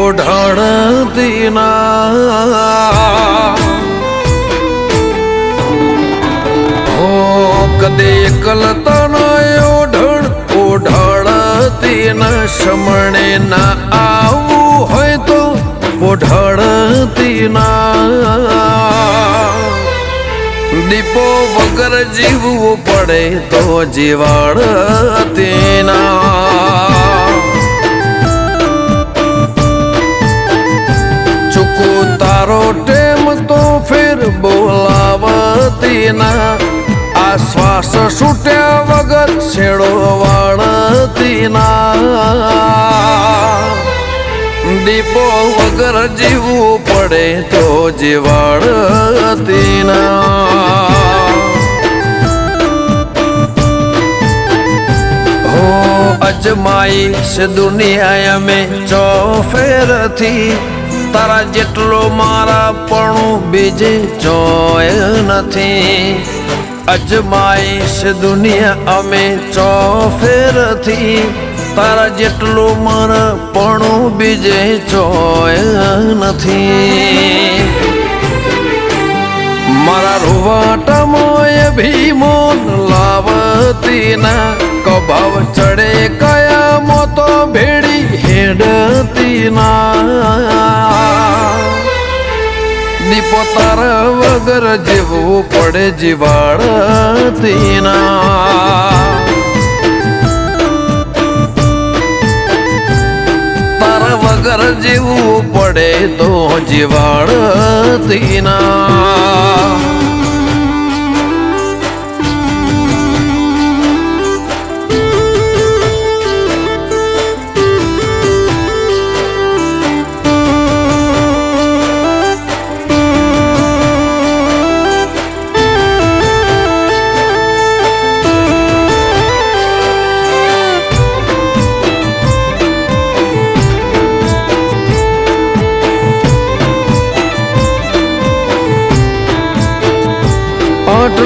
ઓઢણતી ના હો કદે કલતન ઓઢણ ઓઢણતી ના શમણે ના આવું હોય તો ઓઢણતી ના દીપો વગર જીવવું પડે તો જીવાડતી ના ચૂકું તારો ટેમ તો ફેર બોલાવતી ના આ શ્વાસ છૂટ્યા વગર છેડો વાળતી ના દીપો વગર જીવવું પડે તો જીવાડતી ના હો અજમાઈશ દુનિયા મેં ચોફેરથી તારા જેટલો મારા પણ બીજે ચોય નથી અજમાઈશ દુનિયા અમે ચોફેરથી તારા જેટલું મારા પણ બીજે ચોય નથી મારા રૂવાટામાં ભીમોન લાવતી ના કભાવ ચડે કયા મોતો ભેડી હેડતી ના દીપો તારા વગર જીવવું પડે જીવાડતી ના વગર જીવવું પડે તો જીવાડતી ના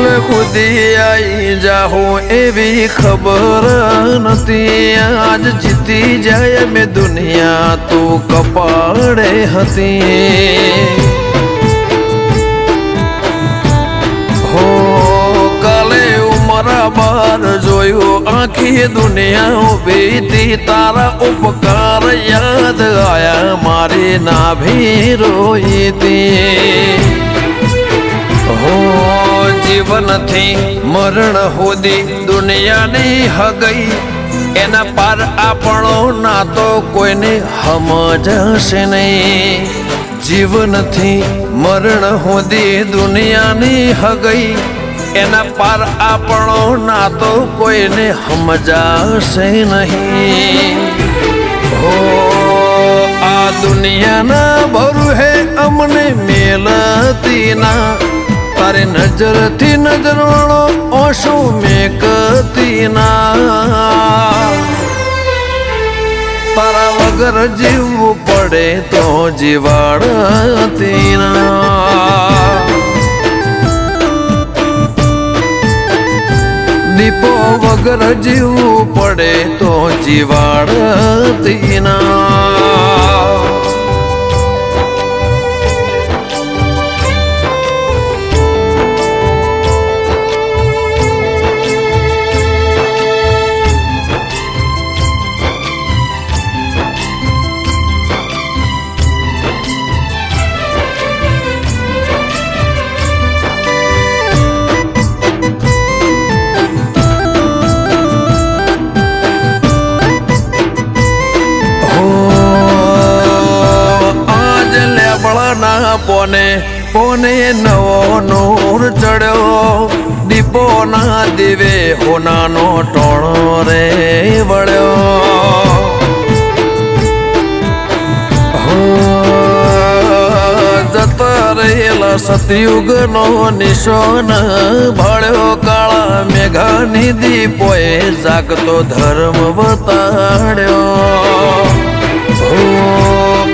એટલે ખુદી આઈ જાહો એવી ખબર નથી આજ જીતી જાય મેં દુનિયા તું કપાળે હતી હો કાલે ઉમરા બાર જોયું આખી દુનિયા ઉભી તારા ઉપકાર યાદ આયા મારી નાભી રોઈતી હો જીવનથી મરણ સુધી દુનિયાની હગઈ એના પાર આપણો ના તો કોઈને સમજશે નહીં જીવનથી મરણ સુધી દુનિયાની હગઈ એના પાર આપણો ના તો કોઈને સમજાશે નહીં હો આ દુનિયાના ભરું હે અમને મેલતી ના તારે નજરથી નજર વાળો ઓશો મેકતી ના તારા વગર જીવવું પડે તો જીવાડતી ના દીપો વગર જીવવું પડે તો જીવાડતી ના પોને પોને નવો નૂર ચડ્યો દીપો ના દીવે હોનાનો ટોણો રે વળ્યો જતા રહેલા સતયુગ નો નિશાન ભાળ્યો કાળા મેઘાની દીપોએ જાગતો ધર્મ બતાડ્યો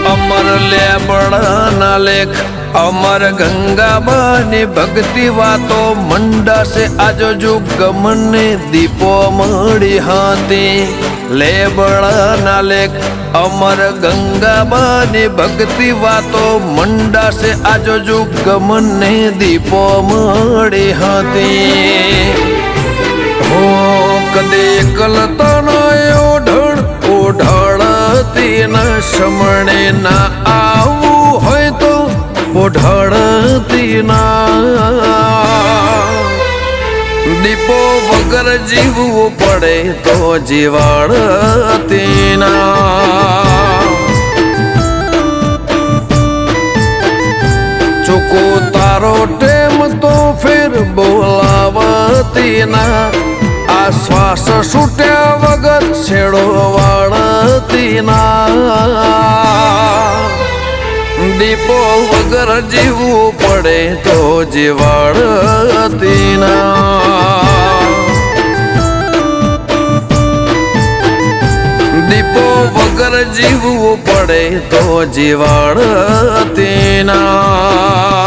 અમર લેબડાના લેખ અમર ગંગાબાની ભક્તિ વાતો મંડાશે આજો જુગ મને દીપો મળી હાથી લેબળાના લેખ અમર ગંગાબાની ભક્તિ વાતો મંડાશે આજો જુગમને દીપો મળી હતી હો કદે કલતનો ઓઢળતી ના શમણે ના આવું હોય તો ઓઢળતી ના દીપો વગર જીવવું પડે તો જીવાડતી ના ચૂકો તારો ટેમ તો ફેર બોલાવતી ના આ શ્વાસ છૂટ્યા વગર છેડો વાળતી ના દીપો વગર જીવવું પડે તો જીવાડતી ના દીપો વગર જીવવું પડે તો જીવાડતી ના